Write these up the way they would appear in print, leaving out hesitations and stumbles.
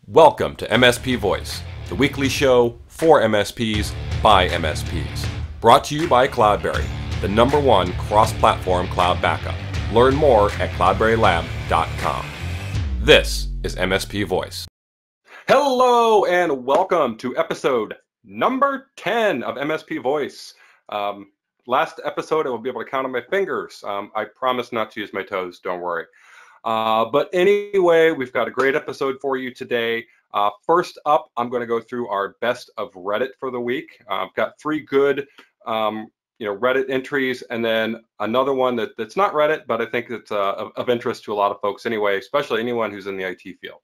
Welcome to MSP Voice, the weekly show for MSPs by MSPs. Brought to you by Cloudberry, the #1 cross-platform cloud backup. Learn more at cloudberrylab.com. This is MSP Voice. Hello and welcome to episode number 10 of MSP Voice. Last episode I will be able to count on my fingers. I promise not to use my toes, don't worry. But anyway, we've got a great episode for you today. First up, I'm going to go through our best of Reddit for the week. I've got three good Reddit entries, and then another one that's not Reddit, but I think it's of interest to a lot of folks anyway, especially anyone who's in the IT field.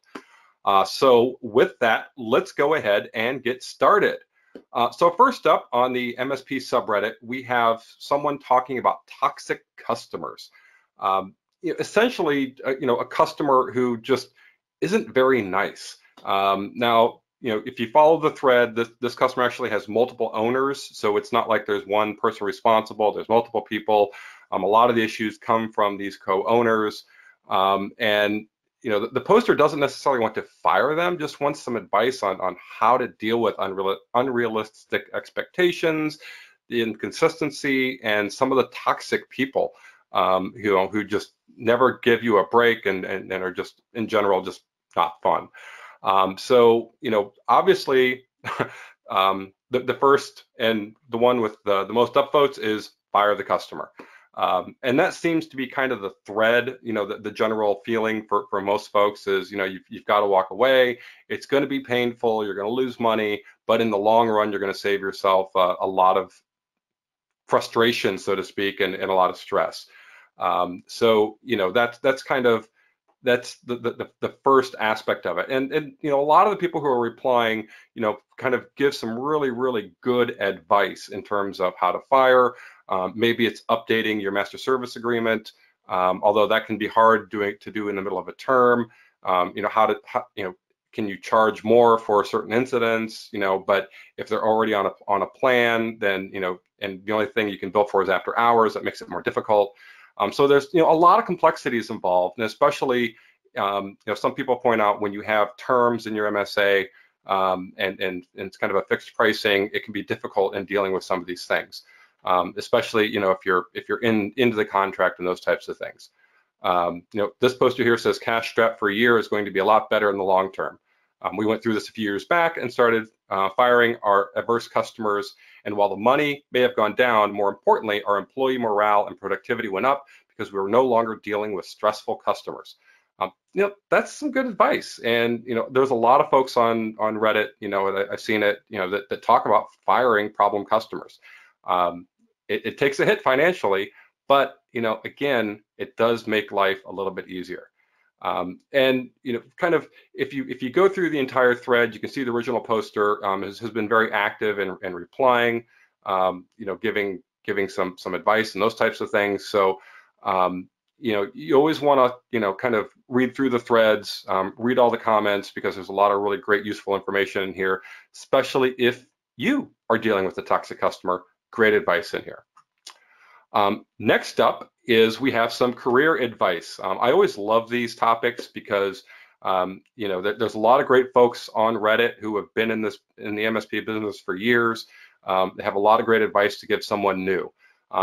So with that, let's go ahead and get started. So first up on the MSP subreddit, we have someone talking about toxic customers. Essentially, a customer who just isn't very nice. Now, if you follow the thread, this customer actually has multiple owners, so it's not like there's one person responsible. There's multiple people. A lot of the issues come from these co-owners, and the poster doesn't necessarily want to fire them, just wants some advice on how to deal with unrealistic expectations, the inconsistency, and some of the toxic people who just never give you a break and are just in general just not fun. So obviously the first and the one with the most upvotes is fire the customer. And that seems to be kind of the thread, the general feeling for most folks is, you've got to walk away. It's going to be painful. You're going to lose money, but in the long run, you're going to save yourself a lot of frustration, so to speak, and a lot of stress. So that's kind of the first aspect of it, and a lot of the people who are replying kind of give some really good advice in terms of how to fire. Maybe it's updating your master service agreement, although that can be hard to do in the middle of a term. Can you charge more for certain incidents? But if they're already on a plan, then and the only thing you can bill for is after hours. That makes it more difficult. So there's a lot of complexities involved, and especially some people point out when you have terms in your MSA and it's kind of a fixed pricing, it can be difficult in dealing with some of these things, especially if you're into the contract and those types of things. This poster here says cash strap for a year is going to be a lot better in the long term. We went through this a few years back and started firing our adverse customers. And while the money may have gone down, more importantly, our employee morale and productivity went up because we were no longer dealing with stressful customers. That's some good advice. And there's a lot of folks on Reddit, I've seen it, that talk about firing problem customers. It takes a hit financially, but again, it does make life a little bit easier. And kind of if you go through the entire thread, you can see the original poster has been very active and replying, giving some advice and those types of things. So you always want to kind of read through the threads, read all the comments, because there's a lot of really great useful information in here, especially if you are dealing with a toxic customer. Great advice in here. Next up is we have some career advice. I always love these topics because there's a lot of great folks on Reddit who have been in the MSP business for years. They have a lot of great advice to give someone new.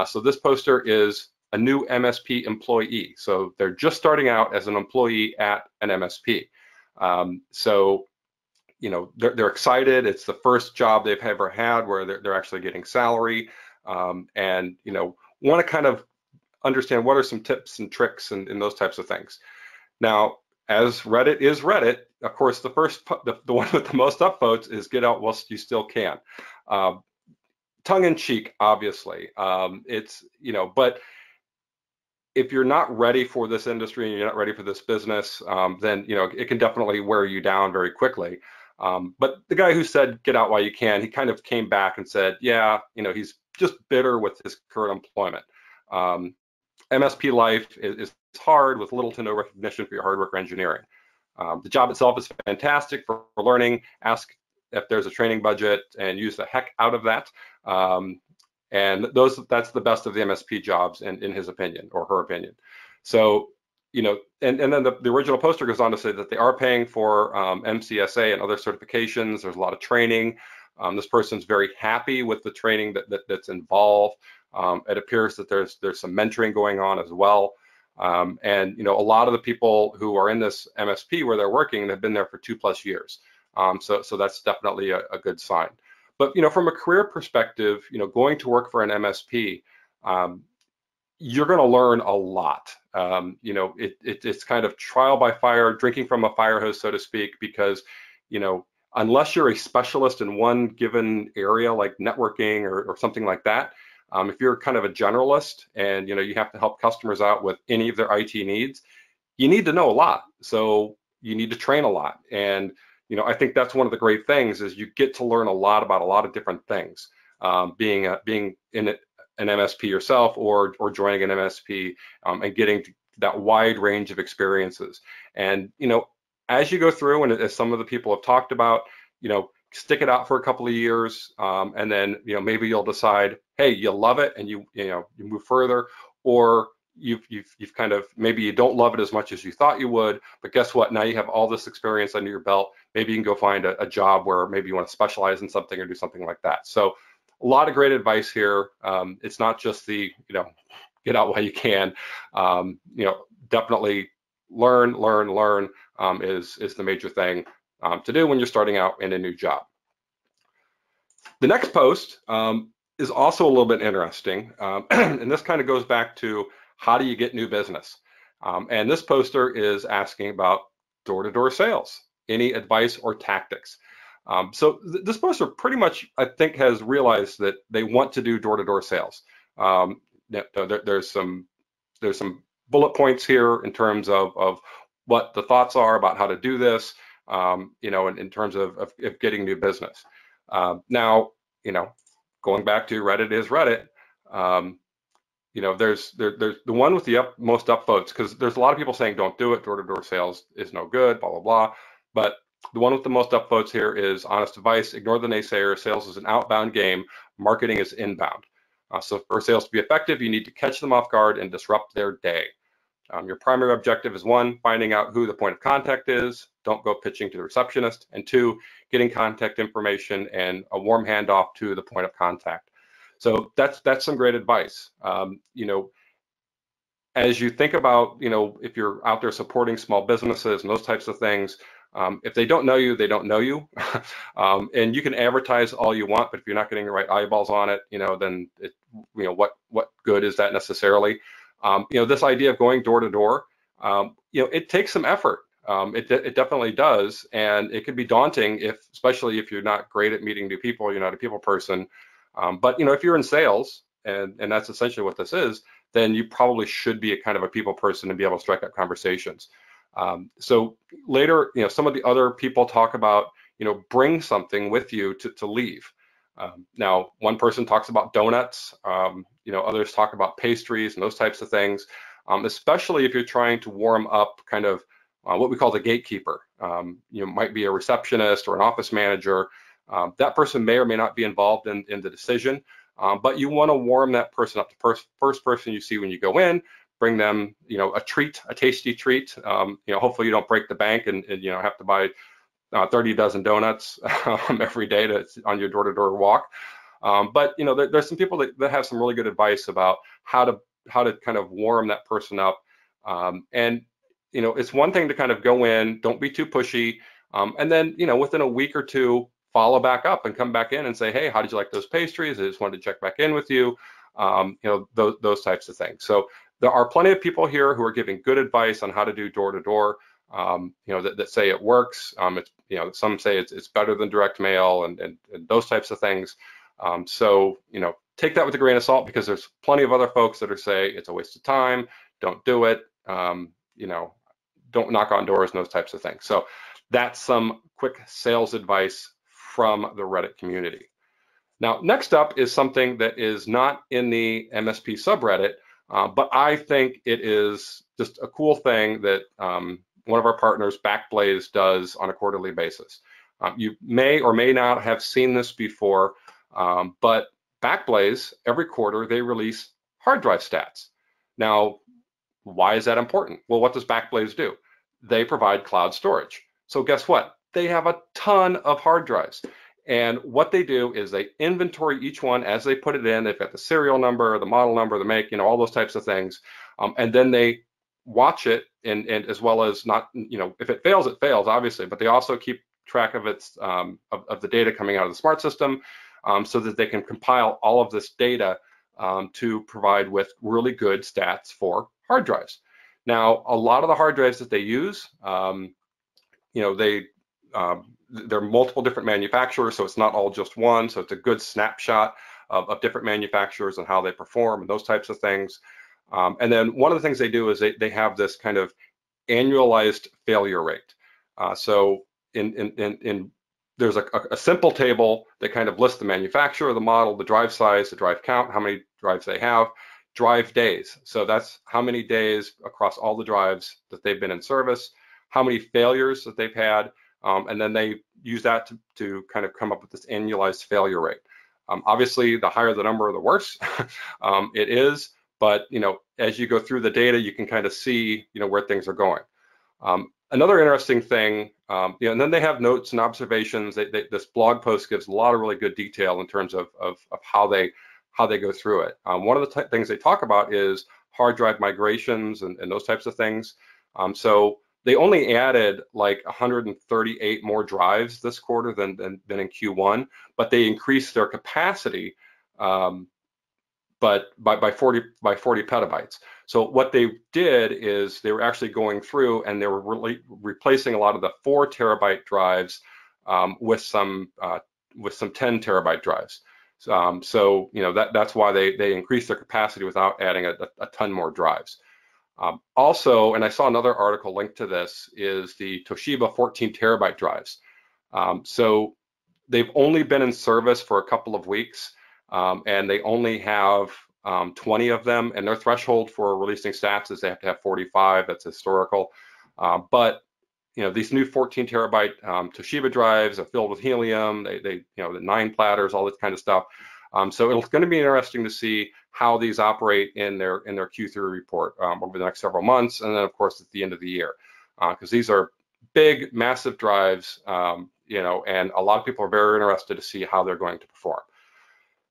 So this poster is a new MSP employee. So they're just starting out as an employee at an MSP. So they're excited. It's the first job they've ever had where they're actually getting salary, and want to kind of understand what are some tips and tricks and those types of things. Now, as Reddit is Reddit, of course, the one with the most upvotes is get out whilst you still can. Tongue in cheek, obviously. But if you're not ready for this industry and you're not ready for this business, then it can definitely wear you down very quickly. But the guy who said get out while you can, he kind of came back and said, yeah, he's just bitter with his current employment. MSP life is hard with little to no recognition for your hard work or engineering. The job itself is fantastic for learning. Ask if there's a training budget and use the heck out of that. And that's the best of the MSP jobs in his opinion or her opinion. So and then the original poster goes on to say that they are paying for MCSA and other certifications. There's a lot of training. This person's very happy with the training that's involved. It appears that there's some mentoring going on as well. And a lot of the people who are in this MSP where they're working have been there for 2+ years. So that's definitely a good sign. But from a career perspective, going to work for an MSP, you're going to learn a lot. It's kind of trial by fire, drinking from a fire hose, so to speak, because unless you're a specialist in one given area like networking or something like that, if you're kind of a generalist and you have to help customers out with any of their IT needs, you need to know a lot. So you need to train a lot. And I think that's one of the great things is you get to learn a lot about a lot of different things. Being in an MSP yourself or joining an MSP and getting that wide range of experiences. And as you go through, and as some of the people have talked about, stick it out for a couple of years, and then maybe you'll decide, hey, you love it, and you move further, or you've kind of, maybe you don't love it as much as you thought you would, but guess what? Now you have all this experience under your belt. Maybe you can go find a job where maybe you want to specialize in something or do something like that. So a lot of great advice here. It's not just the get out while you can. Definitely learn is the major thing to do when you're starting out in a new job. The next post is also a little bit interesting, and this kind of goes back to how do you get new business? And this poster is asking about door-to-door sales, any advice or tactics. So this poster pretty much, I think, has realized that they want to do door-to-door sales. There's some bullet points here in terms of what the thoughts are about how to do this, in terms of getting new business. Now, going back to Reddit is Reddit. There's the one with the most up votes, because there's a lot of people saying don't do it, door-to-door sales is no good, blah blah blah. But the one with the most up votes here is honest advice. Ignore the naysayers. Sales is an outbound game. Marketing is inbound. So for sales to be effective, you need to catch them off guard and disrupt their day. Your primary objective is 1, finding out who the point of contact is. Don't go pitching to the receptionist. And 2, getting contact information and a warm handoff to the point of contact. So that's some great advice. As you think about, if you're out there supporting small businesses and those types of things, if they don't know you, they don't know you. And you can advertise all you want, but if you're not getting the right eyeballs on it, then what good is that necessarily? This idea of going door to door, it takes some effort. It definitely does, and it can be daunting especially if you're not great at meeting new people, you're not a people person. But if you're in sales, and that's essentially what this is, then you probably should be a kind of a people person and be able to strike up conversations. So later, some of the other people talk about, bring something with you to leave. Now, one person talks about donuts, others talk about pastries and those types of things, especially if you're trying to warm up kind of what we call the gatekeeper. Might be a receptionist or an office manager. That person may or may not be involved in the decision, but you want to warm that person up. The first person you see when you go in, bring them, a tasty treat. Hopefully you don't break the bank and have to buy 30 dozen donuts every day on your door-to-door walk. But there's some people that have some really good advice about how to kind of warm that person up. And it's one thing to kind of go in, don't be too pushy, and then within a week or two, follow back up and come back in and say, hey, how did you like those pastries? I just wanted to check back in with you. Those types of things. So there are plenty of people here who are giving good advice on how to do door-to-door. That say it works. Some say it's better than direct mail and those types of things. So take that with a grain of salt, because there's plenty of other folks that are say it's a waste of time. Don't do it. Don't knock on doors and those types of things. So that's some quick sales advice from the Reddit community. Now, next up is something that is not in the MSP subreddit, but I think it is just a cool thing that one of our partners, Backblaze, does on a quarterly basis. You may or may not have seen this before, but Backblaze, every quarter, they release hard drive stats. Now, Why is that important? Well, what does Backblaze do? They provide cloud storage. So guess what? They have a ton of hard drives. And what they do is they inventory each one as they put it in. They've got the serial number, the model number, the make, all those types of things. And then they watch it, and as well as not, if it fails, obviously, but they also keep track of its of the data coming out of the smart system, so that they can compile all of this data to provide with really good stats for hard drives. Now, a lot of the hard drives that they use, they're multiple different manufacturers, so it's not all just one. So it's a good snapshot of different manufacturers and how they perform and those types of things. And then one of the things they do is they have this kind of annualized failure rate. So there's a simple table that kind of lists the manufacturer, the model, the drive size, the drive count, how many drives they have, drive days. So that's how many days across all the drives that they've been in service, how many failures that they've had, and then they use that to kind of come up with this annualized failure rate. Obviously, the higher the number, the worse it is. But as you go through the data, you can kind of see where things are going. Another interesting thing, and then they have notes and observations. This blog post gives a lot of really good detail in terms of how they go through it. One of the things they talk about is hard drive migrations and those types of things. So they only added like 138 more drives this quarter than in Q1, but they increased their capacity, but by 40 petabytes. So what they did is they were actually going through and they were really replacing a lot of the 4 terabyte drives with some 10 terabyte drives. So that's why they increased their capacity without adding a ton more drives. Also, and I saw another article linked to this, is the Toshiba 14 terabyte drives. So they've only been in service for a couple of weeks, and they only have 20 of them, and their threshold for releasing stats is they have to have 45. That's historical. But these new 14 terabyte Toshiba drives are filled with helium. The 9 platters, all this kind of stuff. So it's going to be interesting to see how these operate in their Q3 report over the next several months, and then of course at the end of the year, because these are big, massive drives, and a lot of people are very interested to see how they're going to perform.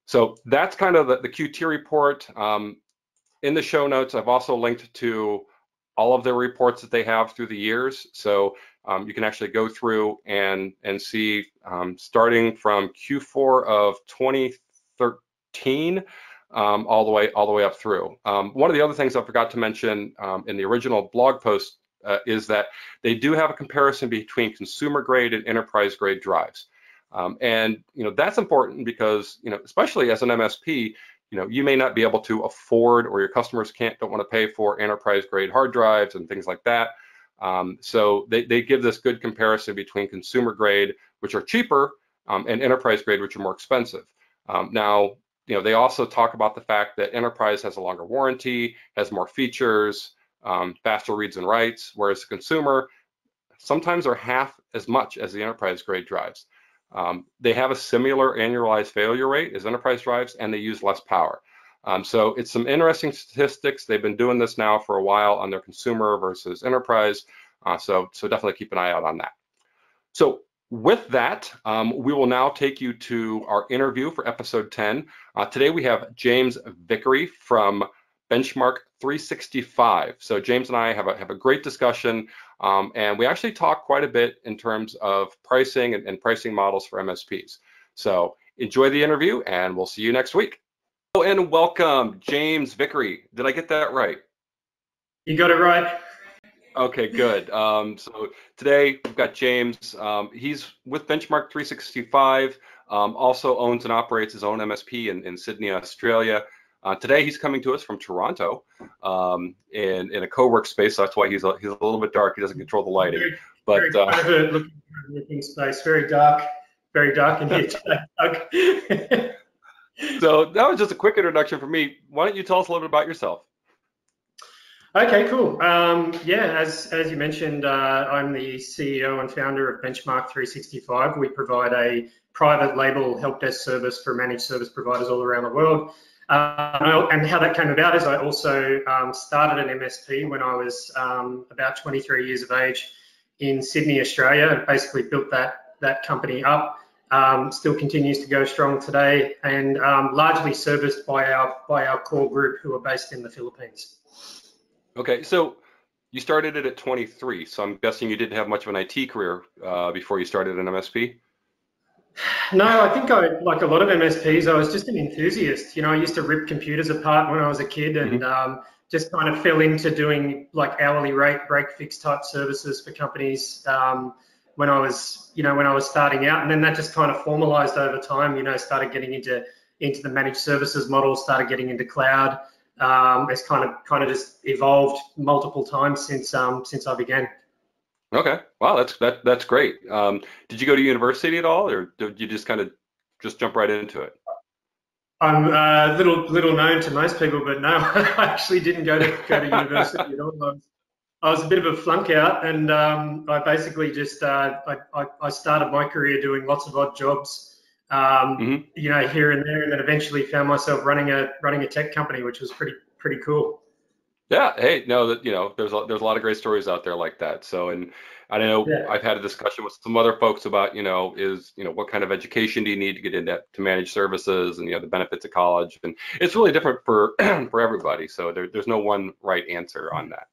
So that's kind of the Q2 report. In the show notes, I've also linked to all of their reports that they have through the years. So you can actually go through and see, starting from Q4 of 2013 all the way up through. One of the other things I forgot to mention in the original blog post is that they do have a comparison between consumer grade and enterprise grade drives. And that's important because especially as an MSP, you may not be able to afford, or your customers don't want to pay for enterprise grade hard drives and things like that. So they give this good comparison between consumer grade, which are cheaper, and enterprise grade, which are more expensive. Now, they also talk about the fact that enterprise has a longer warranty, has more features, faster reads and writes, whereas consumer sometimes are half as much as the enterprise grade drives. They have a similar annualized failure rate as enterprise drives, and they use less power. So it's some interesting statistics. They've been doing this now for a while on their consumer versus enterprise. So definitely keep an eye out on that. So with that, we will now take you to our interview for episode 10. Today we have James Vickery from Benchmark365. So James and I have a great discussion, and we actually talk quite a bit in terms of pricing and pricing models for MSPs. So enjoy the interview, and we'll see you next week. Hello and welcome, James Vickery. Did I get that right? You got it right. Okay, good. So today we've got James. He's with Benchmark365, also owns and operates his own MSP in Sydney, Australia. Today he's coming to us from Toronto in a co-work space. So that's why he's a little bit dark. He doesn't control the lighting. Very looking space. Very dark in here today. So that was just a quick introduction for me. Why don't you tell us a little bit about yourself? Okay, cool. Yeah, as you mentioned, I'm the CEO and founder of Benchmark365. We provide a private label help desk service for managed service providers all around the world. And how that came about is I also started an MSP when I was about 23 years of age in Sydney, Australia, and basically built that company up. Still continues to go strong today, and largely serviced by our core group who are based in the Philippines. Okay, so you started it at 23, so I'm guessing you didn't have much of an IT career before you started an MSP? No, I think like a lot of MSPs, I was just an enthusiast. You know, I used to rip computers apart when I was a kid, and just kind of fell into doing like hourly rate break fix type services for companies when I was starting out, and then that just kind of formalized over time. You know, started getting into the managed services model, started getting into cloud. It's kind of just evolved multiple times since I began. Okay, wow, that's great. Did you go to university at all, or did you just kind of just jump right into it? I'm little known to most people, but no, I actually didn't go to university at all. I was a bit of a flunk out, and I basically just I started my career doing lots of odd jobs, you know, here and there, and then eventually found myself running a tech company, which was pretty cool. Yeah, hey, no, that there's a lot of great stories out there like that. So, and I know Yeah. I've had a discussion with some other folks about, what kind of education do you need to get into to manage services, and the benefits of college, and it's really different for for everybody. So there's no one right answer on that.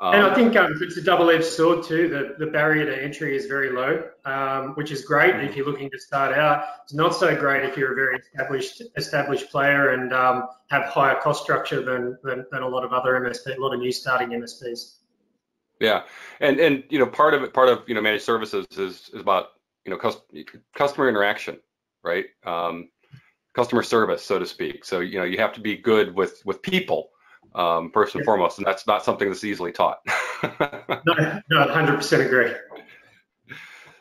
And I think it's a double-edged sword too. The barrier to entry is very low, which is great if you're looking to start out. It's not so great if you're a very established player and have higher cost structure than a lot of other MSP, a lot of new starting MSPs. Yeah, and part of managed services is about customer interaction, right? Customer service, so to speak. So you have to be good with people. First and foremost, and that's not something that's easily taught. No, 100% agree.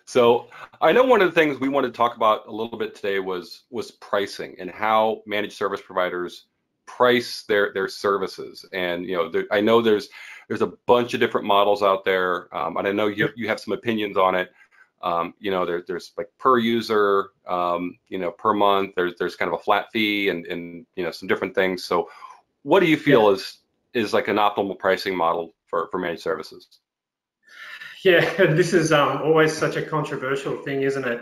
So I know one of the things we wanted to talk about a little bit today was pricing and how managed service providers price their services. And I know there's a bunch of different models out there, and I know you have some opinions on it. There's like per user, per month. There's kind of a flat fee and some different things. So what do you feel is like an optimal pricing model for managed services? Yeah, this is always such a controversial thing, isn't it?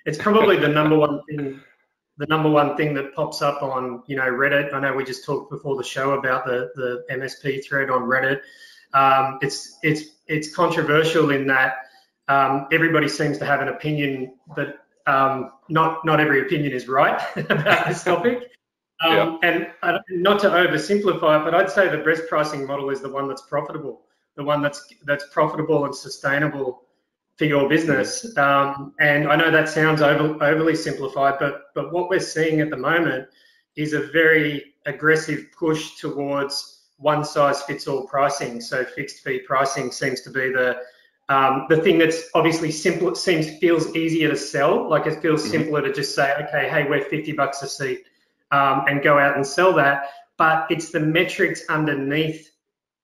It's probably the number one thing that pops up on Reddit. I know we just talked before the show about the MSP thread on Reddit. It's controversial in that everybody seems to have an opinion, but not every opinion is right about this topic. And not to oversimplify it, but I'd say the best pricing model is the one that's profitable, the one that's profitable and sustainable for your business. And I know that sounds overly simplified, but what we're seeing at the moment is a very aggressive push towards one size fits all pricing. So fixed fee pricing seems to be the thing that's obviously simple, feels easier to sell. Like it feels simpler to just say, okay, hey, we're $50 a seat. And go out and sell that, but it's the metrics underneath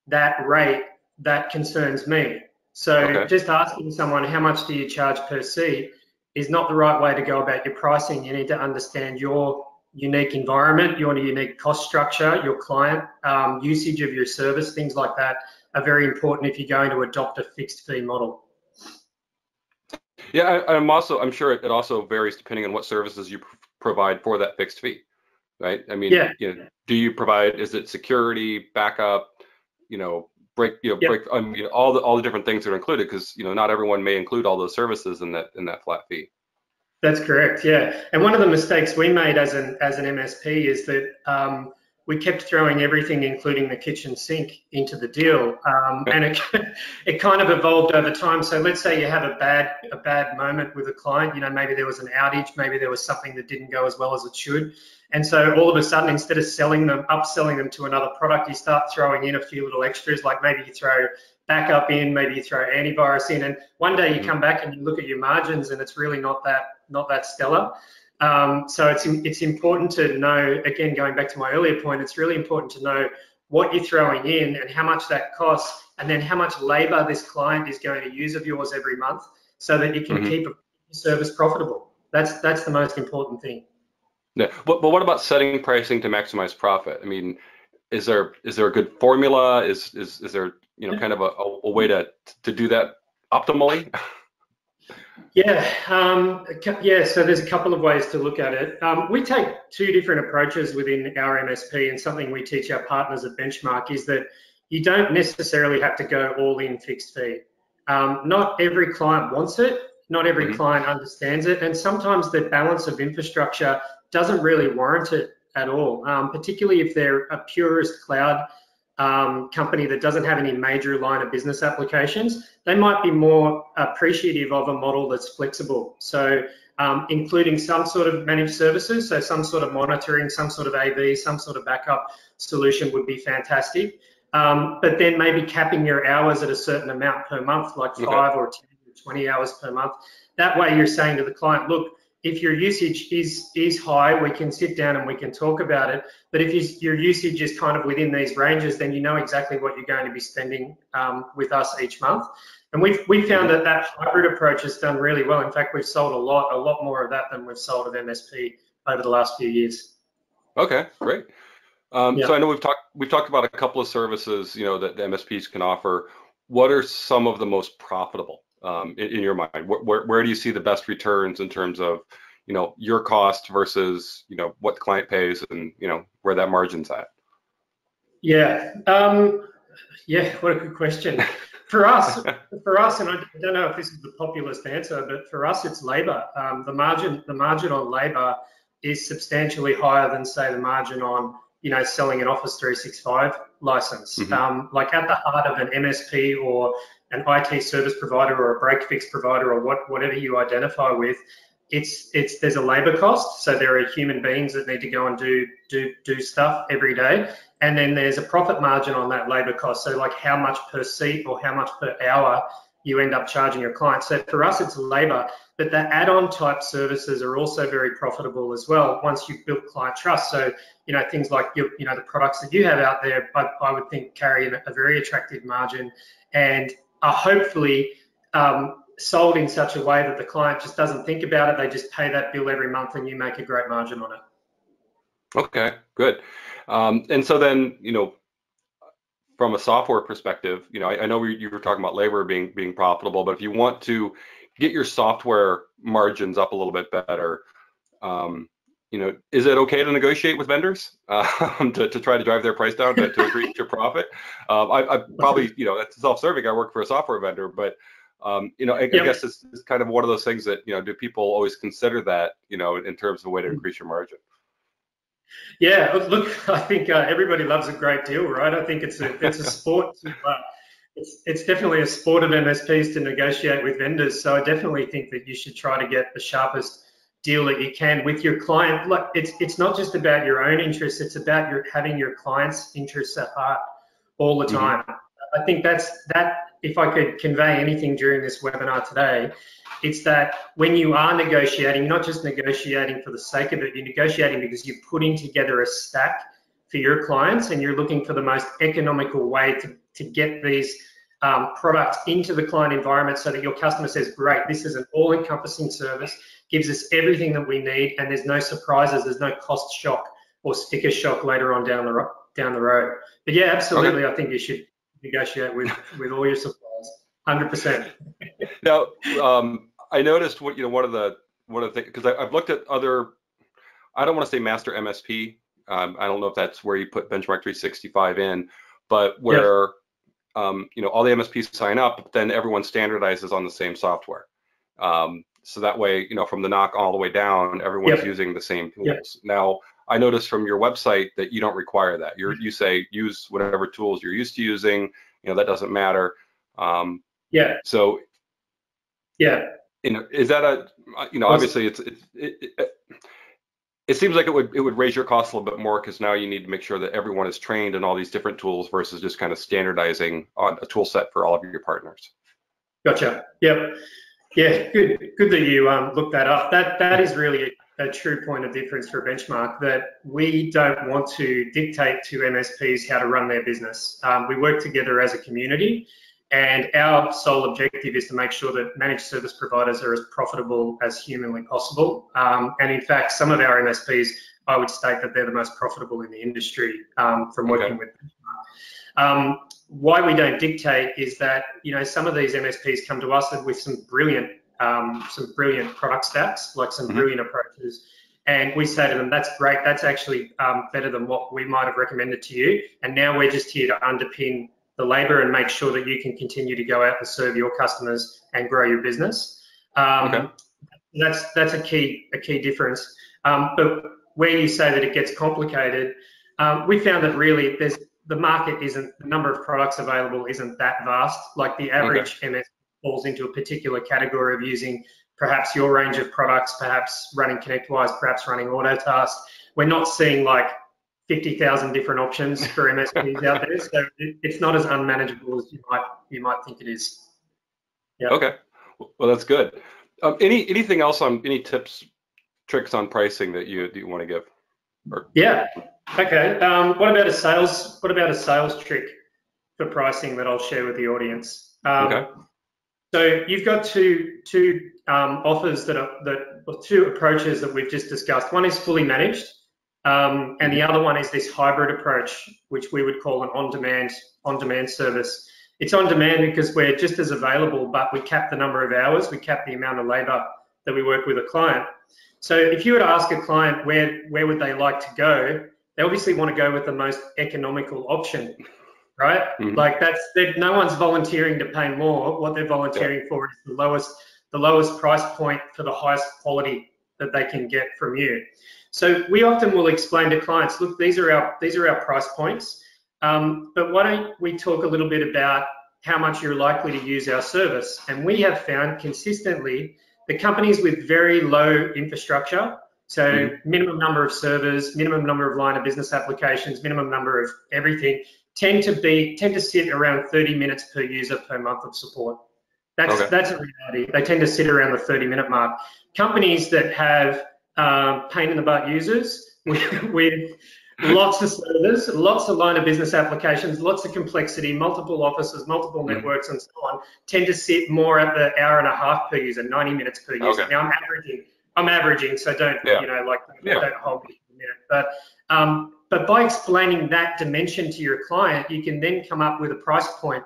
that rate that concerns me. So just asking someone how much do you charge per seat is not the right way to go about your pricing. You need to understand your unique environment, your unique cost structure, your client usage of your service, things like that are very important if you're going to adopt a fixed fee model. Yeah, I'm sure it also varies depending on what services you provide for that fixed fee. Right. I mean, do you provide? Is it security, backup? Break. I mean, all the different things that are included, because not everyone may include all those services in that flat fee. That's correct. Yeah, and one of the mistakes we made as an MSP is that we kept throwing everything, including the kitchen sink, into the deal, and it kind of evolved over time. So let's say you have a bad moment with a client. Maybe there was an outage, maybe there was something that didn't go as well as it should. And so all of a sudden, instead of upselling them to another product, you start throwing in a few little extras, like maybe you throw backup in, maybe you throw antivirus in, and one day you come back and you look at your margins and it's really not that stellar. So it's important to know, again, going back to my earlier point, it's really important to know what you're throwing in and how much that costs, and then how much labor this client is going to use of yours every month, so that you can keep a service profitable. That's the most important thing. Yeah, but what about setting pricing to maximize profit? I mean, is there a good formula? Is there kind of a way to do that optimally? Yeah, so there's a couple of ways to look at it. We take two different approaches within our MSP, and something we teach our partners at Benchmark is that you don't necessarily have to go all in fixed fee. Not every client wants it, not every client understands it, and sometimes the balance of infrastructure doesn't really warrant it at all, particularly if they're a purist cloud company that doesn't have any major line of business applications. They might be more appreciative of a model that's flexible. So including some sort of managed services, so some sort of monitoring, some sort of AV, some sort of backup solution would be fantastic. But then maybe capping your hours at a certain amount per month, like 5 or 10 or 20 hours per month. That way you're saying to the client, look, if your usage is high, we can sit down and we can talk about it. But if your usage is kind of within these ranges, then you know exactly what you're going to be spending with us each month. And we found that hybrid approach has done really well. In fact, we've sold a lot more of that than we've sold of MSP over the last few years. Okay, great. So I know we've talked about a couple of services, that the MSPs can offer. What are some of the most profitable in your mind? Where do you see the best returns in terms of, your cost versus, what the client pays and, where that margin's at? Yeah. What a good question. For us, and I don't know if this is the populist answer, but for us, it's labor. The margin on labor is substantially higher than, say, the margin on selling an Office 365 license. Like at the heart of an MSP or an IT service provider or a break fix provider or whatever you identify with, there's a labor cost. So there are human beings that need to go and do stuff every day, and then there's a profit margin on that labor cost. So like how much per seat or how much per hour you end up charging your client. So for us, it's labor, but the add-on type services are also very profitable as well once you've built client trust. So things like the products that you have out there, I would think carry a very attractive margin and are hopefully sold in such a way that the client just doesn't think about it. They just pay that bill every month and you make a great margin on it. Okay, good. And so then, from a software perspective, I know you were talking about labor being profitable, but if you want to get your software margins up a little bit better, is it okay to negotiate with vendors to try to drive their price down to increase your profit? I probably, that's self-serving. I work for a software vendor, but I guess it's kind of one of those things that, do people always consider that, in terms of a way to increase your margin? Yeah, look, I think everybody loves a great deal, right? I think it's a sport. It's definitely a sport of MSPs to negotiate with vendors. So I definitely think that you should try to get the sharpest deal that you can with your client. Look, it's not just about your own interests. It's about having your client's interests at heart all the time. I think that if I could convey anything during this webinar today, it's that when you are negotiating, you're not just negotiating for the sake of it, you're negotiating because you're putting together a stack for your clients and you're looking for the most economical way to get these products into the client environment so that your customer says, great, this is an all-encompassing service, gives us everything that we need, and there's no surprises, there's no cost shock or sticker shock later on down the road. But yeah, absolutely, okay. I think you should negotiate with all your suppliers. 100%. Now, I noticed one of the things, because I've looked at other, I don't want to say master MSP. I don't know if that's where you put Benchmark365 in, but where all the MSPs sign up, but then everyone standardizes on the same software. So that way, from the NOC all the way down, everyone's using the same tools. Now, I noticed from your website that you don't require that. You say use whatever tools you're used to using. That doesn't matter. So, is that obviously it seems like it would raise your costs a little bit more because now you need to make sure that everyone is trained in all these different tools versus just kind of standardizing on a tool set for all of your partners. Gotcha. Yep. Yeah. Good that you looked that up. That is really a true point of difference for Benchmark, that we don't want to dictate to MSPs how to run their business. We work together as a community, And our sole objective is to make sure that managed service providers are as profitable as humanly possible. And in fact, some of our MSPs, I would state that they're the most profitable in the industry from working with Benchmark. Why we don't dictate is that, you know, some of these MSPs come to us with some brilliant product stacks, like some brilliant approaches. And we say to them, that's great, that's actually better than what we might have recommended to you. And now we're just here to underpin the labor and make sure that you can continue to go out and serve your customers and grow your business. That's a key difference. But where you say that it gets complicated, we found that really the market isn't, the number of products available isn't that vast. Like the average MS falls into a particular category of using perhaps your range of products, perhaps running ConnectWise, perhaps running AutoTask. We're not seeing like 50,000 different options for MSPs out there, so it's not as unmanageable as you might think it is. Yeah. Okay, well that's good. Anything else on any tips, tricks on pricing that you want to give? Yeah. Okay. What about a sales trick for pricing that I'll share with the audience? So you've got two offers two approaches that we've just discussed. One is fully managed, and the other one is this hybrid approach, which we would call an on-demand service. It's on demand because we're just as available, but we cap the number of hours, we cap the amount of labor that we work with a client. So if you were to ask a client where would they like to go, they obviously want to go with the most economical option, right? Like no one's volunteering to pay more. What they're volunteering for is the lowest price point for the highest quality that they can get from you. So we often will explain to clients, look, these are our price points, but why don't we talk a little bit about how much you're likely to use our service? And we have found consistently the companies with very low infrastructure, so minimum number of servers, minimum number of line of business applications, minimum number of everything, tend to sit around 30 minutes per user per month of support. That's a reality. They tend to sit around the 30-minute mark. Companies that have pain in the butt users with lots of servers, lots of line of business applications, lots of complexity, multiple offices, multiple networks, and so on, tend to sit more at the hour and a half per user, 90 minutes per user. Now I'm averaging, so don't don't hold me to a minute. But by explaining that dimension to your client, you can then come up with a price point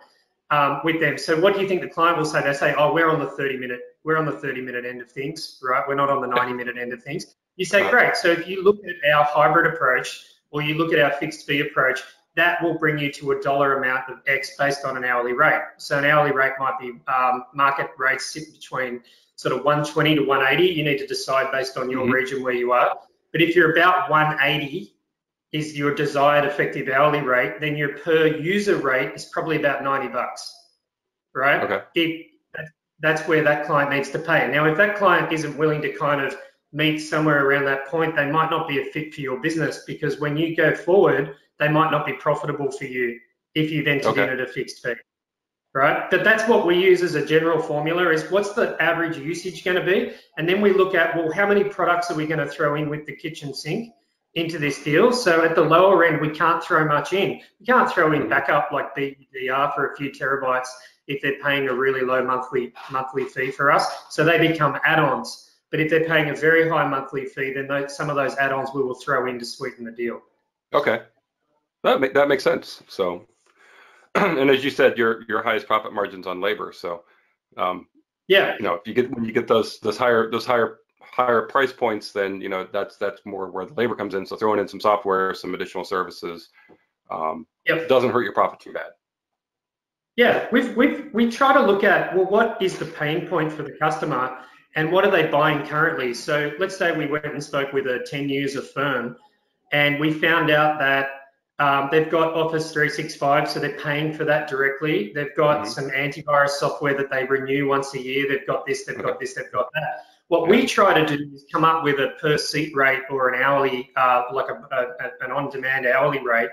with them. So what do you think the client will say? They say, oh, we're on the 30-minute end of things, right? We're not on the 90-minute end of things. You say, great. So if you look at our hybrid approach, or you look at our fixed fee approach, that will bring you to a dollar amount of X based on an hourly rate. So an hourly rate might be market rates sit between sort of 120 to 180. You need to decide based on your region where you are. But if you're about 180 is your desired effective hourly rate, then your per user rate is probably about $90, right? That's where that client needs to pay. Now, if that client isn't willing to kind of meet somewhere around that point, they might not be a fit for your business, because when you go forward, they might not be profitable for you if you've entered in at a fixed fee, right? But that's what we use as a general formula, is what's the average usage going to be? And then we look at, well, how many products are we going to throw in with the kitchen sink into this deal? So at the lower end, we can't throw much in. We can't throw in backup like BDR for a few terabytes if they're paying a really low monthly fee for us. So they become add-ons. But if they're paying a very high monthly fee, then some of those add-ons we will throw in to sweeten the deal. Okay, that makes sense. So, and as you said, your highest profit margins on labor. So, yeah, you know, when you get those higher price points, then you know that's more where the labor comes in. So throwing in some software, some additional services, doesn't hurt your profit too bad. Yeah, we try to look at, well, what is the pain point for the customer? And what are they buying currently? So let's say we went and spoke with a 10-user firm, and we found out that they've got Office 365, so they're paying for that directly. They've got some antivirus software that they renew once a year. They've got this, they've got this, they've got that. What we try to do is come up with a per seat rate or an hourly, like an on-demand hourly rate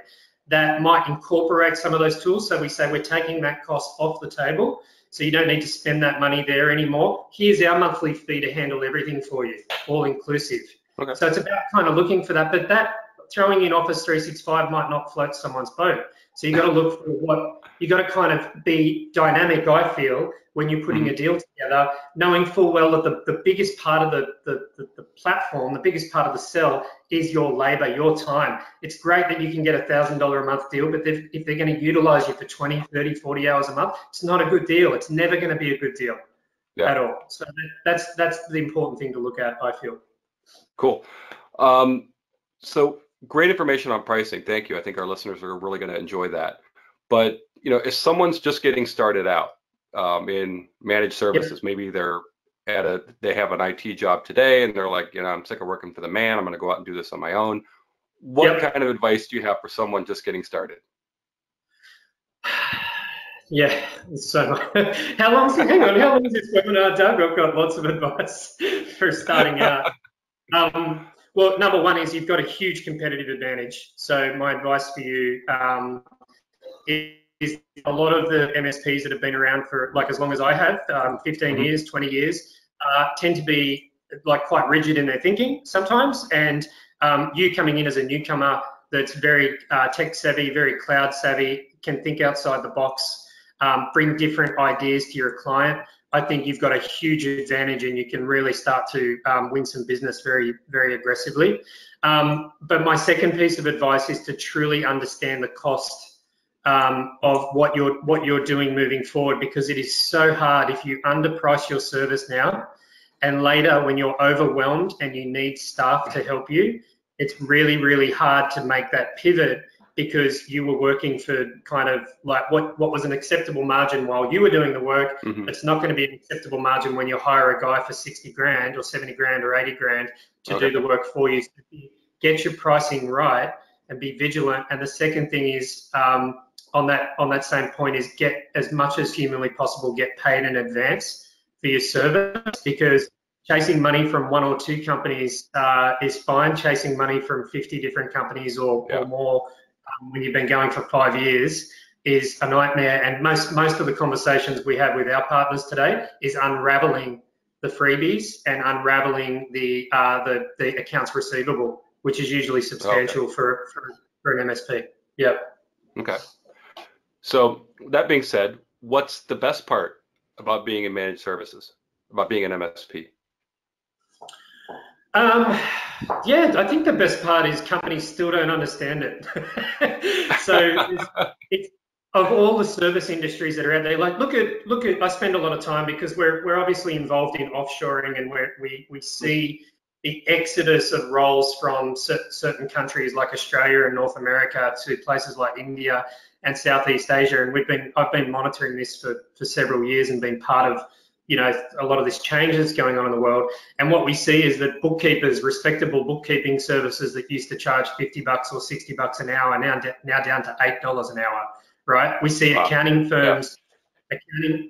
that might incorporate some of those tools. So we say we're taking that cost off the table, so you don't need to spend that money there anymore. Here's our monthly fee to handle everything for you, all inclusive. So it's about kind of looking for that, but that throwing in Office 365 might not float someone's boat. So you got to look for you got to kind of be dynamic, I feel, when you're putting a deal together, knowing full well that the biggest part of the platform, the biggest part of the sell is your labor, your time. It's great that you can get $1,000 a month deal, but if they're going to utilize you for 20, 30, 40 hours a month, it's not a good deal. It's never going to be a good deal at all. So that's the important thing to look at, I feel. Cool. So great information on pricing. Thank you. I think our listeners are really going to enjoy that. But, you know, if someone's just getting started out in managed services, maybe they have an IT job today and they're like, you know, I'm sick of working for the man. I'm going to go out and do this on my own. What kind of advice do you have for someone just getting started? Yeah, so much. How long is this webinar, Doug? I've got lots of advice for starting out. Well, number one is you've got a huge competitive advantage. So my advice for you is a lot of the MSPs that have been around for like as long as I have, 15 years, 20 years, tend to be like quite rigid in their thinking sometimes. And you coming in as a newcomer that's very tech savvy, very cloud savvy, can think outside the box, bring different ideas to your client. I think you've got a huge advantage and you can really start to win some business very, very aggressively. But my second piece of advice is to truly understand the cost of what you're doing moving forward, because it is so hard if you underprice your service now and later when you're overwhelmed and you need staff to help you, it's really, really hard to make that pivot because you were working for kind of like what was an acceptable margin while you were doing the work. It's not going to be an acceptable margin when you hire a guy for 60 grand or 70 grand or 80 grand to do the work for you. So get your pricing right and be vigilant. And the second thing is on that same point is get as much as humanly possible, get paid in advance for your service, because chasing money from one or two companies is fine. Chasing money from 50 different companies or more when you've been going for 5 years is a nightmare. And most of the conversations we have with our partners today is unraveling the freebies and unraveling the accounts receivable, which is usually substantial for an MSP. Okay. So that being said, what's the best part about being in managed services, about being an MSP? Yeah, I think the best part is companies still don't understand it. So it's of all the service industries that are out there, like look at I spend a lot of time because we're obviously involved in offshoring, and we see the exodus of roles from certain countries like Australia and North America to places like India and Southeast Asia. And I've been monitoring this for several years and been part of, you know, a lot of this change that's going on in the world. And what we see is that bookkeepers, respectable bookkeeping services that used to charge $50 or $60 an hour, are now down to $8 an hour, right? We see accounting firms,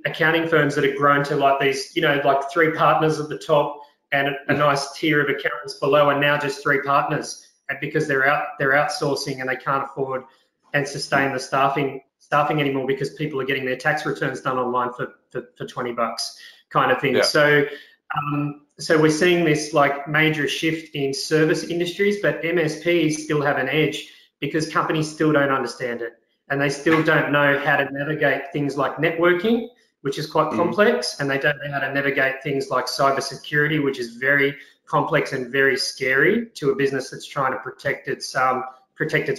accounting firms that have grown to like these, you know, like 3 partners at the top and a nice tier of accountants below, and now just 3 partners, and because they're outsourcing and they can't afford and sustain the staffing anymore because people are getting their tax returns done online for $20 kind of thing. Yeah. So we're seeing this like major shift in service industries, but MSPs still have an edge because companies still don't understand it, and they still don't know how to navigate things like networking, which is quite complex, and they don't know how to navigate things like cybersecurity, which is very complex and very scary to a business that's trying to protect its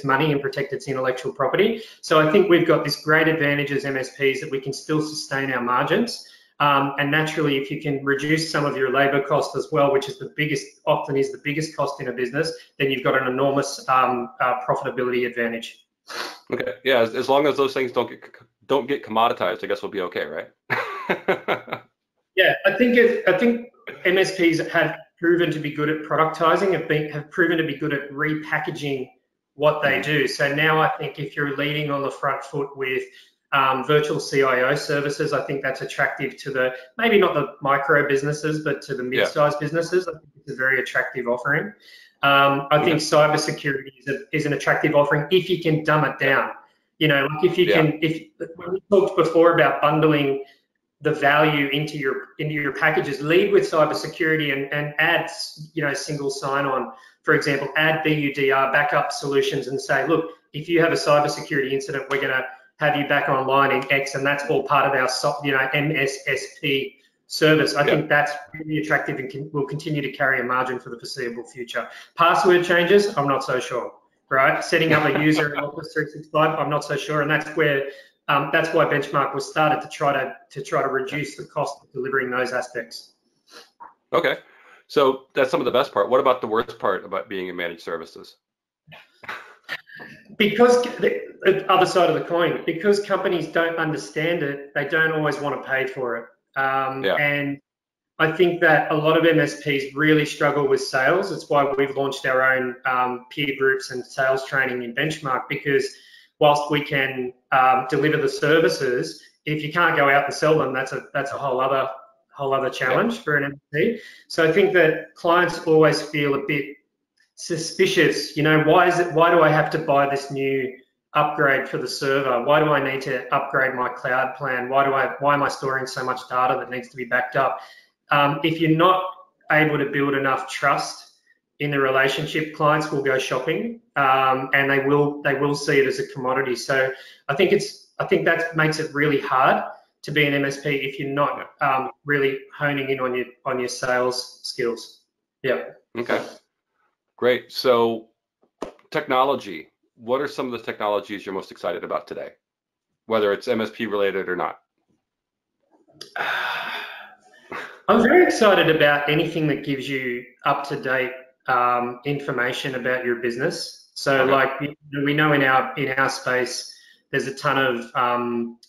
money and protect its intellectual property. So I think we've got this great advantage as MSPs that we can still sustain our margins. And naturally, if you can reduce some of your labor cost as well, which is often the biggest cost in a business, then you've got an enormous profitability advantage. Okay, yeah, as long as those things don't get commoditized, I guess we'll be okay, right? Yeah, I think MSPs have proven to be good at productizing, have proven to be good at repackaging what they do. So now I think if you're leading on the front foot with virtual CIO services, I think that's attractive to maybe not the micro businesses, but to the mid-sized businesses. I think it's a very attractive offering. I think cybersecurity is an attractive offering if you can dumb it down. You know, like when we talked before about bundling the value into your packages, lead with cybersecurity and add, you know, single sign-on. For example, add BUDR backup solutions and say, look, if you have a cybersecurity incident, we're going to have you back online in X, and that's all part of our MSSP service. I think that's really attractive and will continue to carry a margin for the foreseeable future. Password changes, I'm not so sure, right? Setting up a user in Office 365, I'm not so sure, and that's where that's why Benchmark was started, to try to reduce the cost of delivering those aspects. Okay, so that's some of the best part. What about the worst part about being in managed services? Because the other side of the coin, because companies don't understand it, they don't always want to pay for it. And I think that a lot of MSPs really struggle with sales. It's why we've launched our own peer groups and sales training in Benchmark, because whilst we can deliver the services, if you can't go out and sell them, that's a whole other challenge for an MSP. So I think that clients always feel a bit suspicious. You know, why do I have to buy this new upgrade for the server? Why do I need to upgrade my cloud plan? Why am I storing so much data that needs to be backed up? If you're not able to build enough trust in the relationship, clients will go shopping, and they will see it as a commodity. So I think that makes it really hard to be an MSP if you're not really honing in on your sales skills. Yeah. Okay. Great. So technology. What are some of the technologies you're most excited about today, whether it's MSP related or not? I'm very excited about anything that gives you up-to-date information about your business. So, like we know in our space, there's a ton of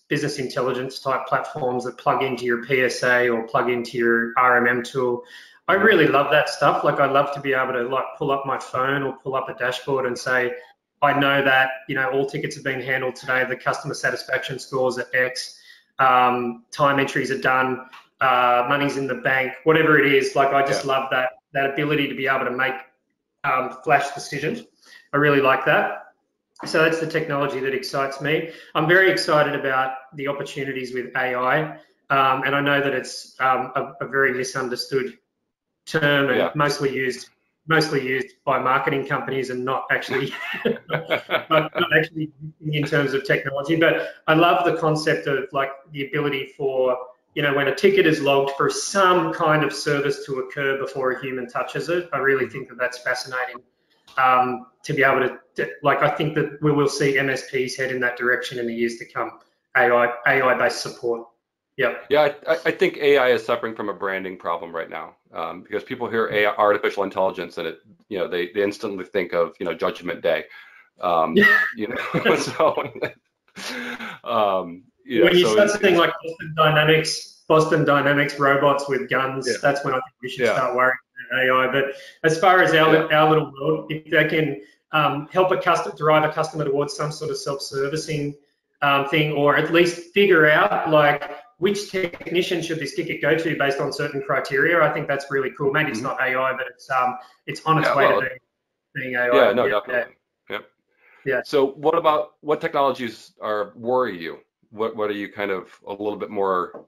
business intelligence type platforms that plug into your PSA or plug into your RMM tool. I really love that stuff. Like, I love to be able to like pull up my phone or pull up a dashboard and say, I know that, you know, all tickets have been handled today, the customer satisfaction scores at X, time entries are done, money's in the bank, whatever it is. Like, I just love that ability to be able to make flash decisions. I really like that. So that's the technology that excites me. I'm very excited about the opportunities with AI, and I know that it's a very misunderstood term and mostly used by marketing companies and not actually not actually in terms of technology. But I love the concept of like the ability for, you know, when a ticket is logged, for some kind of service to occur before a human touches it. I really think that that's fascinating, to be able to, like, I think that we will see MSPs head in that direction in the years to come, AI-based support. Yeah, I think AI is suffering from a branding problem right now, because people hear AI, artificial intelligence, and they instantly think of, Judgment Day, you know. So, when you start seeing like Boston Dynamics robots with guns, that's when I think we should start worrying about AI. But as far as our little world, if they can help drive a customer towards some sort of self-servicing thing, or at least figure out like which technician should this ticket go to based on certain criteria, I think that's really cool. Maybe it's not AI, but it's on its way to being AI. Yeah, no, definitely. Yeah. So what technologies worry you? What are you kind of a little bit more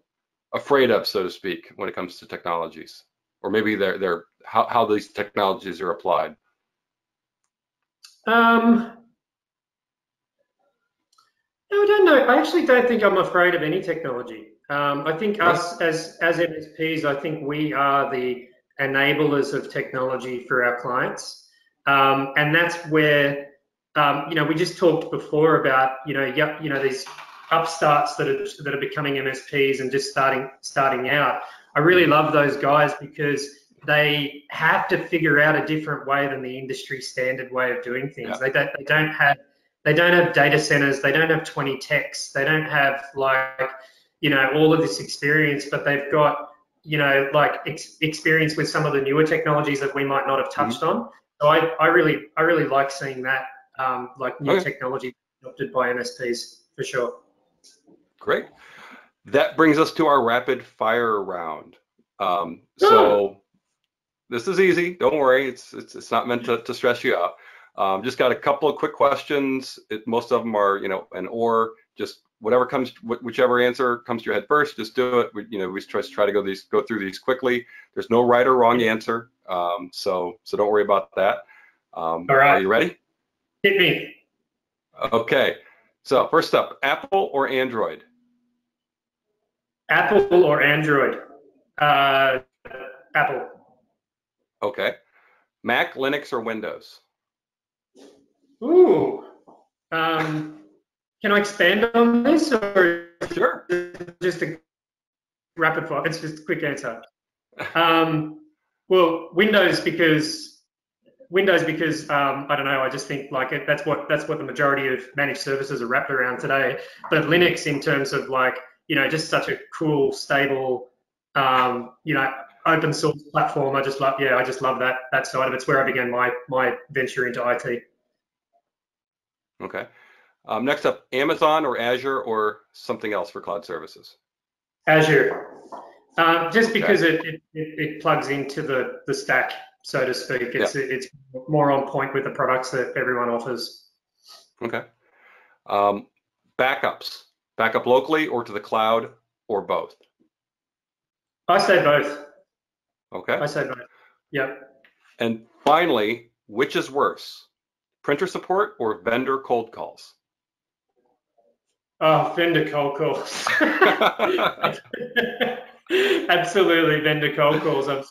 afraid of, so to speak, when it comes to technologies, or maybe they're how these technologies are applied? No, I don't know. I actually don't think I'm afraid of any technology. I think us as MSPs, I think we are the enablers of technology for our clients, and that's where we just talked before about these upstarts that are becoming MSPs and just starting out. I really love those guys because they have to figure out a different way than the industry standard way of doing things. They don't have data centers. They don't have 20 techs. They don't have all of this experience, but they've got experience with some of the newer technologies that we might not have touched on. So I really like seeing that new technology adopted by MSPs for sure. Great. That brings us to our rapid fire round. So this is easy. Don't worry. It's not meant to stress you out. Just got a couple of quick questions. Most of them are, just whichever answer comes to your head first, just do it. We try to go through these quickly. There's no right or wrong answer. So don't worry about that. All right. Are you ready? Hit me. Okay. So first up, Apple or Android? Apple or Android? Apple. Okay. Mac, Linux, or Windows? Ooh. Can I expand on this, or Sure. just a rapid fire? It's just a quick answer. Well, Windows because I don't know. I just think like that's what the majority of managed services are wrapped around today. But Linux, in terms of like just such a cool, stable, open source platform. I just love that side of it. It's where I began my venture into IT. Okay. Next up, Amazon or Azure or something else for cloud services? Azure, just because it plugs into the stack, so to speak. It's more on point with the products that everyone offers. Okay. Backups, backup locally or to the cloud or both? I say both. Okay. I say both. Yep. And finally, which is worse, printer support or vendor cold calls? Oh, vendor cold calls. Absolutely, vendor cold calls. I'm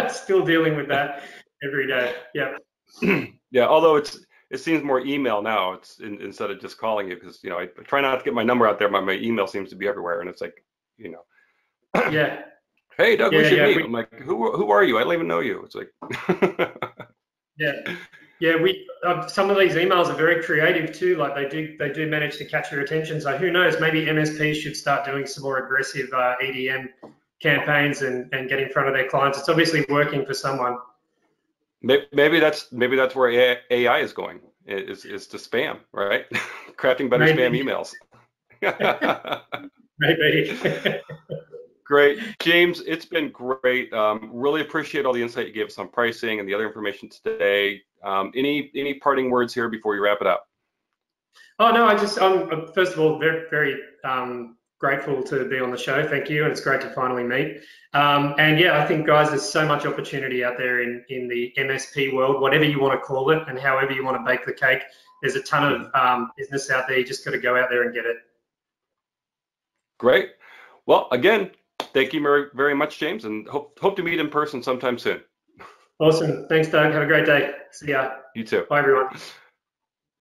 still dealing with that every day. Yeah. Yeah, although it seems more email now. It's instead of just calling you, because I try not to get my number out there. My email seems to be everywhere, and it's like, Yeah. Hey, Doug, we should meet. I'm like, who are you? I don't even know you. It's like, yeah. We some of these emails are very creative too. Like they do manage to catch your attention. So who knows? Maybe MSPs should start doing some more aggressive EDM campaigns and get in front of their clients. It's obviously working for someone. Maybe that's where AI is going. Is to spam, right? Crafting better spam emails. Maybe. Great, James. It's been great. Really appreciate all the insight you gave us on pricing and the other information today. Any parting words here before you wrap it up? Oh no, I'm first of all very very grateful to be on the show. Thank you, and it's great to finally meet. And yeah, I think guys, there's so much opportunity out there in the MSP world, whatever you want to call it, and however you want to bake the cake. There's a ton of business out there. You just got to go out there and get it. Great. Well, again, thank you very, very much, James, and hope to meet in person sometime soon. Awesome. Thanks, Doug. Have a great day. See ya. You too. Bye, everyone.